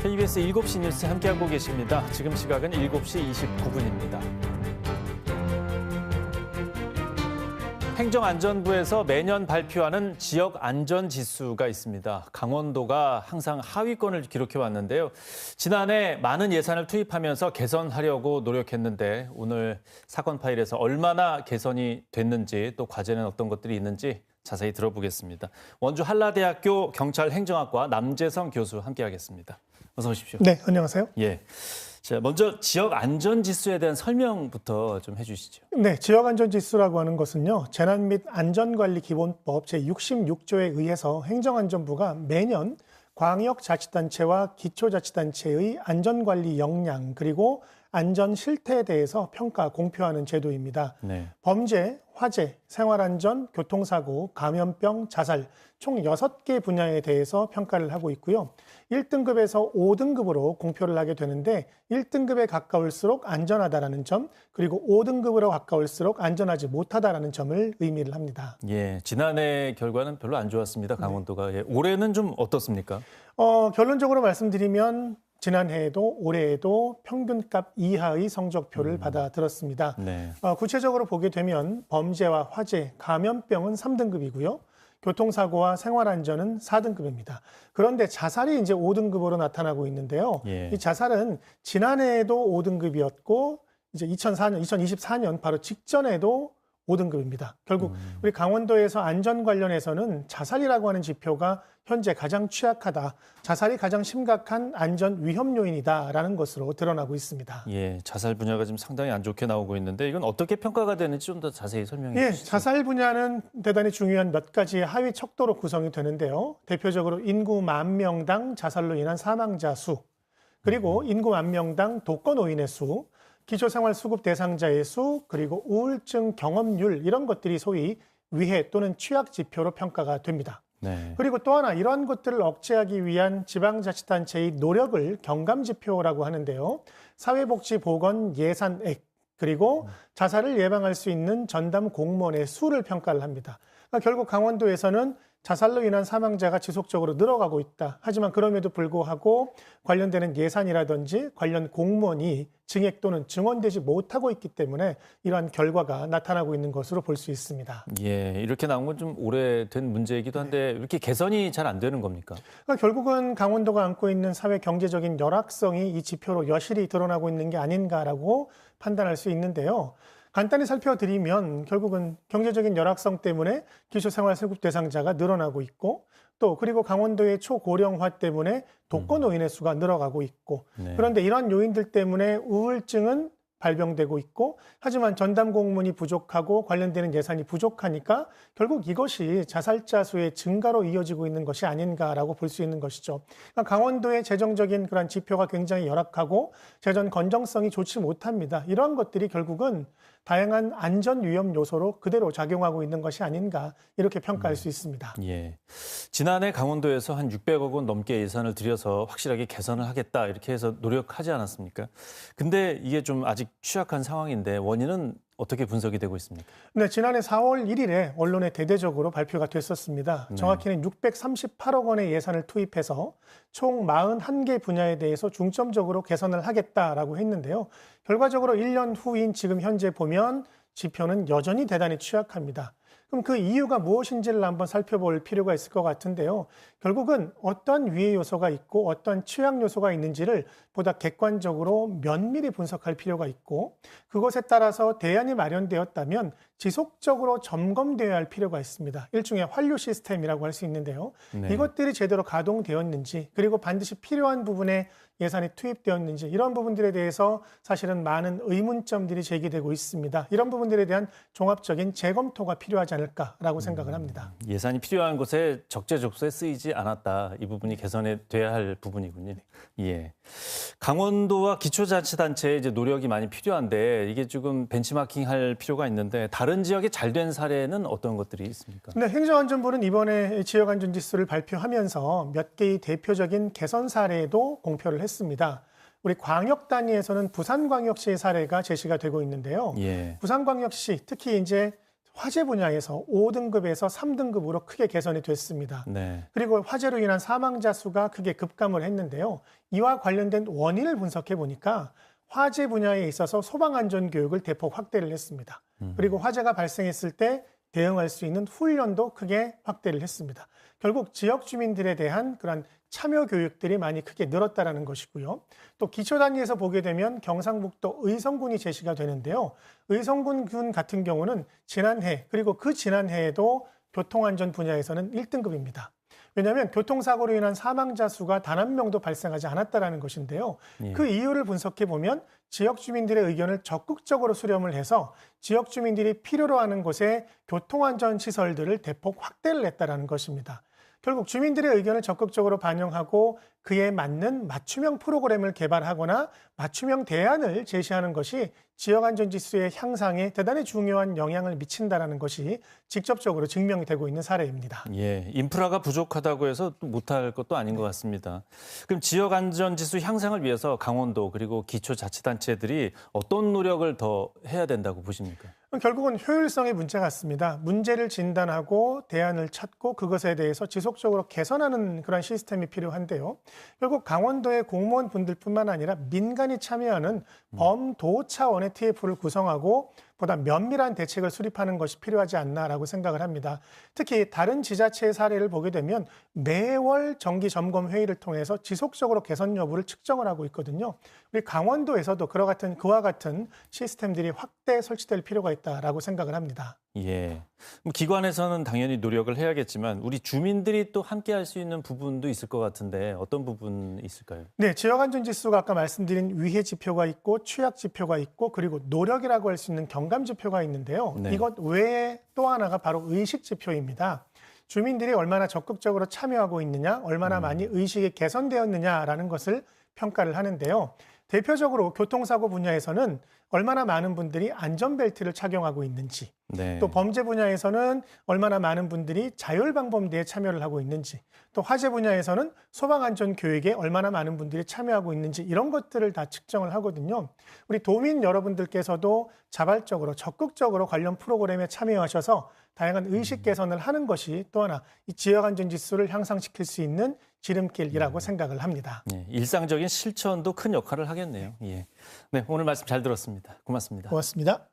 KBS 7시 뉴스 함께하고 계십니다. 지금 시각은 7시 29분입니다. 행정안전부에서 매년 발표하는 지역 안전지수가 있습니다. 강원도가 항상 하위권을 기록해 왔는데요. 지난해 많은 예산을 투입하면서 개선하려고 노력했는데 오늘 사건 파일에서 얼마나 개선이 됐는지 또 과제는 어떤 것들이 있는지 자세히 들어보겠습니다. 원주 한라대학교 경찰행정학과 남재성 교수 함께하겠습니다. 어서 오십시오. 네, 안녕하세요. 예. 자, 먼저 지역 안전 지수에 대한 설명부터 좀 해주시죠. 네, 지역 안전 지수라고 하는 것은요, 재난 및 안전관리기본법 제66조에 의해서 행정안전부가 매년 광역자치단체와 기초자치단체의 안전관리 역량 그리고 안전 실태에 대해서 평가 공표하는 제도입니다. 네. 범죄, 화재, 생활안전, 교통사고, 감염병, 자살 총 6개 분야에 대해서 평가를 하고 있고요. 1등급에서 5등급으로 공표를 하게 되는데 1등급에 가까울수록 안전하다라는 점, 그리고 5등급으로 가까울수록 안전하지 못하다라는 점을 의미를 합니다. 예, 지난해 결과는 별로 안 좋았습니다. 강원도가. 예, 올해는 좀 어떻습니까? 결론적으로 말씀드리면 지난해에도 올해에도 평균값 이하의 성적표를 받아들었습니다. 네. 구체적으로 보게 되면 범죄와 화재, 감염병은 3등급이고요. 교통사고와 생활안전은 4등급입니다. 그런데 자살이 이제 5등급으로 나타나고 있는데요. 예. 이 자살은 지난해에도 5등급이었고 이제 2024년 바로 직전에도 5등급입니다. 결국 우리 강원도에서 안전 관련해서는 자살이라고 하는 지표가 현재 가장 취약하다, 자살이 가장 심각한 안전 위험 요인이다라는 것으로 드러나고 있습니다. 예, 자살 분야가 지금 상당히 안 좋게 나오고 있는데 이건 어떻게 평가가 되는지 좀 더 자세히 설명해 예, 주시죠. 자살 분야는 대단히 중요한 몇 가지의 하위 척도로 구성이 되는데요. 대표적으로 인구 10,000명당 자살로 인한 사망자 수, 그리고 인구 10,000명당 독거노인의 수, 기초생활수급 대상자의 수, 그리고 우울증 경험률 이런 것들이 소위 위해 또는 취약 지표로 평가가 됩니다. 네. 그리고 또 하나 이러한 것들을 억제하기 위한 지방자치단체의 노력을 경감지표라고 하는데요. 사회복지보건 예산액 그리고 자살을 예방할 수 있는 전담 공무원의 수를 평가를 합니다. 그러니까 결국 강원도에서는 자살로 인한 사망자가 지속적으로 늘어가고 있다. 하지만 그럼에도 불구하고 관련되는 예산이라든지 관련 공무원이 증액 또는 증원되지 못하고 있기 때문에 이러한 결과가 나타나고 있는 것으로 볼 수 있습니다. 예, 이렇게 나온 건 좀 오래된 문제이기도 한데 이렇게 개선이 잘 안 되는 겁니까? 그러니까 결국은 강원도가 안고 있는 사회 경제적인 열악성이 이 지표로 여실히 드러나고 있는 게 아닌가라고 판단할 수 있는데요. 간단히 살펴드리면 결국은 경제적인 열악성 때문에 기초생활수급 대상자가 늘어나고 있고 또 그리고 강원도의 초고령화 때문에 독거노인의 수가 늘어가고 있고 네. 그런데 이런 요인들 때문에 우울증은 발병되고 있고 하지만 전담 공무원이 부족하고 관련되는 예산이 부족하니까 결국 이것이 자살자 수의 증가로 이어지고 있는 것이 아닌가라고 볼 수 있는 것이죠. 그러니까 강원도의 재정적인 그런 지표가 굉장히 열악하고 재정 건정성이 좋지 못합니다. 이러한 것들이 결국은 다양한 안전 위험 요소로 그대로 작용하고 있는 것이 아닌가 이렇게 평가할 수 있습니다. 예. 지난해 강원도에서 한 600억 원 넘게 예산을 들여서 확실하게 개선을 하겠다 이렇게 해서 노력하지 않았습니까? 근데 이게 좀 아직 취약한 상황인데 원인은 어떻게 분석이 되고 있습니까? 네, 지난해 4월 1일에 언론에 대대적으로 발표가 됐었습니다. 정확히는 638억 원의 예산을 투입해서 총 41개 분야에 대해서 중점적으로 개선을 하겠다라고 했는데요. 결과적으로 1년 후인 지금 현재 보면 지표는 여전히 대단히 취약합니다. 그럼 그 이유가 무엇인지를 한번 살펴볼 필요가 있을 것 같은데요. 결국은 어떤 위해 요소가 있고 어떤 취약 요소가 있는지를 보다 객관적으로 면밀히 분석할 필요가 있고 그것에 따라서 대안이 마련되었다면 지속적으로 점검되어야 할 필요가 있습니다. 일종의 환류 시스템이라고 할 수 있는데요. 네. 이것들이 제대로 가동되었는지 그리고 반드시 필요한 부분에 예산이 투입되었는지 이런 부분들에 대해서 사실은 많은 의문점들이 제기되고 있습니다. 이런 부분들에 대한 종합적인 재검토가 필요하지 않을까라고 생각을 합니다. 예산이 필요한 곳에 적재적소에 쓰이지 않았다. 이 부분이 개선돼야 할 부분이군요. 예. 강원도와 기초자치단체의 이제 노력이 많이 필요한데 이게 지금 벤치마킹할 필요가 있는데 다른 지역에 잘 된 사례는 어떤 것들이 있습니까? 네, 행정안전부는 이번에 지역안전지수를 발표하면서 몇 개의 대표적인 개선 사례도 공표를 했습니다. 우리 광역 단위에서는 부산광역시의 사례가 제시가 되고 있는데요. 예. 부산광역시 특히 이제 화재 분야에서 5등급에서 3등급으로 크게 개선이 됐습니다. 네. 그리고 화재로 인한 사망자 수가 크게 급감을 했는데요. 이와 관련된 원인을 분석해 보니까 화재 분야에 있어서 소방안전 교육을 대폭 확대를 했습니다. 그리고 화재가 발생했을 때 대응할 수 있는 훈련도 크게 확대를 했습니다. 결국 지역 주민들에 대한 그런 참여 교육들이 많이 크게 늘었다라는 것이고요. 또 기초 단위에서 보게 되면 경상북도 의성군이 제시가 되는데요. 의성군 같은 경우는 지난해 그리고 그 지난해에도 교통안전 분야에서는 1등급입니다. 왜냐하면 교통사고로 인한 사망자 수가 단 한 명도 발생하지 않았다는 것인데요. 예. 그 이유를 분석해 보면 지역 주민들의 의견을 적극적으로 수렴을 해서 지역 주민들이 필요로 하는 곳에 교통안전 시설들을 대폭 확대를 했다는 것입니다. 결국 주민들의 의견을 적극적으로 반영하고 그에 맞는 맞춤형 프로그램을 개발하거나 맞춤형 대안을 제시하는 것이 지역안전지수의 향상에 대단히 중요한 영향을 미친다는 것이 직접적으로 증명이 되고 있는 사례입니다. 예, 인프라가 부족하다고 해서 또 못할 것도 아닌 것 같습니다. 그럼 지역 안전지수 향상을 위해서 강원도 그리고 기초자치단체들이 어떤 노력을 더 해야 된다고 보십니까? 결국은 효율성의 문제 같습니다. 문제를 진단하고 대안을 찾고 그것에 대해서 지속적으로 개선하는 그런 시스템이 필요한데요. 결국 강원도의 공무원 분들뿐만 아니라 민간이 참여하는 범도 차원의 TF를 구성하고 보다 면밀한 대책을 수립하는 것이 필요하지 않나라고 생각을 합니다. 특히 다른 지자체의 사례를 보게 되면 매월 정기 점검 회의를 통해서 지속적으로 개선 여부를 측정을 하고 있거든요. 우리 강원도에서도 그와 같은 시스템들이 확대 설치될 필요가 있다라고 생각을 합니다. 예. 기관에서는 당연히 노력을 해야겠지만 우리 주민들이 또 함께 할 수 있는 부분도 있을 것 같은데 어떤 부분 있을까요? 네, 지역안전지수가 아까 말씀드린 위해 지표가 있고 취약 지표가 있고 그리고 노력이라고 할 수 있는 경감 지표가 있는데요. 네. 이것 외에 또 하나가 바로 의식 지표입니다. 주민들이 얼마나 적극적으로 참여하고 있느냐, 얼마나 많이 의식이 개선되었느냐라는 것을 평가를 하는데요. 대표적으로 교통사고 분야에서는 얼마나 많은 분들이 안전벨트를 착용하고 있는지, 네. 또 범죄 분야에서는 얼마나 많은 분들이 자율방범대에 참여를 하고 있는지, 또 화재 분야에서는 소방안전 교육에 얼마나 많은 분들이 참여하고 있는지 이런 것들을 다 측정을 하거든요. 우리 도민 여러분들께서도 자발적으로 적극적으로 관련 프로그램에 참여하셔서 다양한 의식 개선을 하는 것이 또 하나 이 지역안전지수를 향상시킬 수 있는 지름길이라고 생각을 합니다. 예, 일상적인 실천도 큰 역할을 하겠네요. 예. 네, 오늘 말씀 잘 들었습니다. 고맙습니다. 고맙습니다.